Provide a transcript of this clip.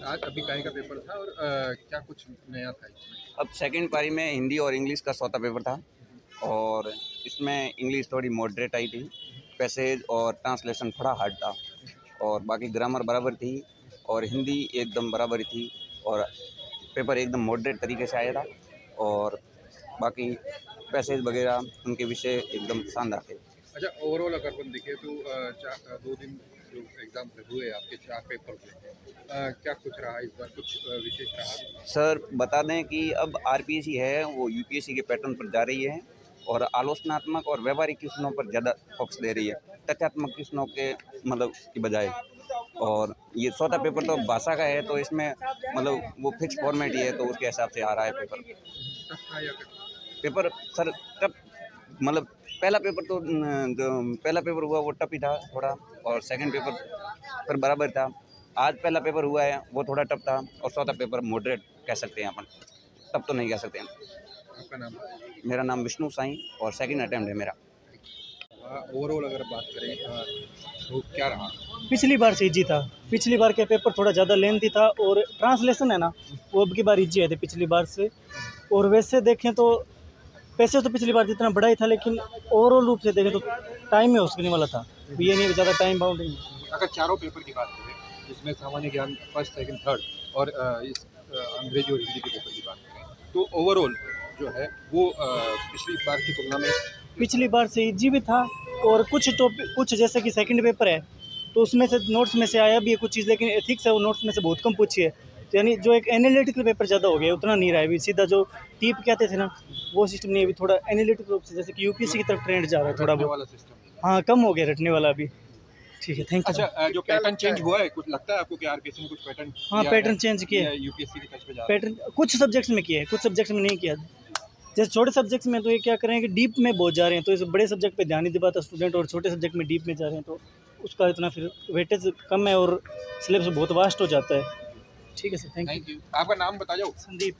आज अभी काय का पेपर था और क्या कुछ नया था इसमें? अब सेकंड पारी में हिंदी और इंग्लिश का चौथा पेपर था और इसमें इंग्लिश थोड़ी मॉडरेट आई थी। पैसेज और ट्रांसलेशन थोड़ा हार्ड था और बाकी ग्रामर बराबर थी और हिंदी एकदम बराबर ही थी और पेपर एकदम मॉडरेट तरीके से आया था और बाकी पैसेज वगैरह उनके विषय एकदम शानदार थे। अच्छा, ओवरऑल अगर अपन देखें तो 2 दिन जो एग्ज़ाम हुए आपके 4 पेपर हुए, क्या कुछ रहा इस बार, कुछ विशेष रहा? सर बता दें कि अब आरपीएससी है वो यूपीएससी के पैटर्न पर जा रही है और आलोचनात्मक और व्यवहारिक क्वेश्चनों पर ज़्यादा फोकस दे रही है, तथ्यात्मक क्वेश्चनों के मतलब की बजाय। और ये चौथा पेपर तो भाषा का है तो इसमें मतलब वो फिक्स फॉर्मेट ही है तो उसके हिसाब से आ रहा है पेपर। टफ था या फिर? पेपर सर टफ मतलब पहला पेपर तो जो पहला पेपर हुआ वो टफ ही था थोड़ा और सेकंड पेपर पर बराबर था। आज पहला पेपर हुआ है वो थोड़ा टफ था और चौथा पेपर मॉडरेट कह सकते हैं अपन, टफ तो नहीं कह सकते हैं। आपका नाम? मेरा नाम विष्णु साईं और सेकंड अटेम्प्ट है मेरा। ओवरऑल अगर बात करें तो क्या रहा? पिछली बार से इजी था। पिछली बार के पेपर थोड़ा ज़्यादा लेंथी था और ट्रांसलेशन है ना, वो अब की बार इजी है थे पिछली बार से। और वैसे देखें तो पैसे तो पिछली बार जितना बड़ा ही था, लेकिन ओवरऑल रूप से देखें तो टाइम में उसके वाला था। ये नहीं ज़्यादा टाइम बाउंड नहीं। अगर चारों पेपर की बात करें जिसमें सामान्य ज्ञान फर्स्ट, सेकंड, थर्ड और इस अंग्रेजी और हिंदी के पेपर की बात करें तो ओवरऑल जो है वो पिछली बार की तुलना में पिछली बार से इजी भी था और कुछ टॉपिक कुछ जैसे कि सेकंड पेपर है तो उसमें से नोट्स में से आया भी है कुछ चीज़, लेकिन एथिक्स है वो नोट्स में से बहुत कम पूछी है। तो यानी जो एक एनालिटिकल पेपर ज़्यादा हो गया उतना नहीं रहा है अभी। सीधा जो टीप कहते थे ना, वो सिस्टम नहीं है अभी। थोड़ा एनालिटिकल रूप से जैसे कि यूपीएससी की तरफ ट्रेंड जा रहा है थोड़ा रटने बहुत। वाला सिस्टम। हाँ, कम हो गया रटने वाला अभी। ठीक है, थैंक यू। अच्छा, जो पैटर्न चेंज हुआ है, कुछ लगता है आपको कि आरपीएससी ने कुछ पैटर्न हाँ, किया है पैटर्न चेंज किए। या यूपीएससी की टच पे जा रहा है? पैटर्न कुछ सब्जेक्ट्स में किया है, कुछ सब्जेक्ट्स में नहीं किया। जैसे छोटे सब्जेक्ट्स में तो ये क्या करें कि डीप में बहुत जा रहे हैं, तो इस बड़े सब्जेक्ट पे ध्यान नहीं दे पाता स्टूडेंट, और छोटे सब्जेक्ट में डीप में जा रहे हैं तो उसका इतना फिर वेटेज कम है और सिलेबस बहुत वास्ट हो जाता है। ठीक है sir, thank you. Thank you. आपका नाम बता जाओ? संदीप।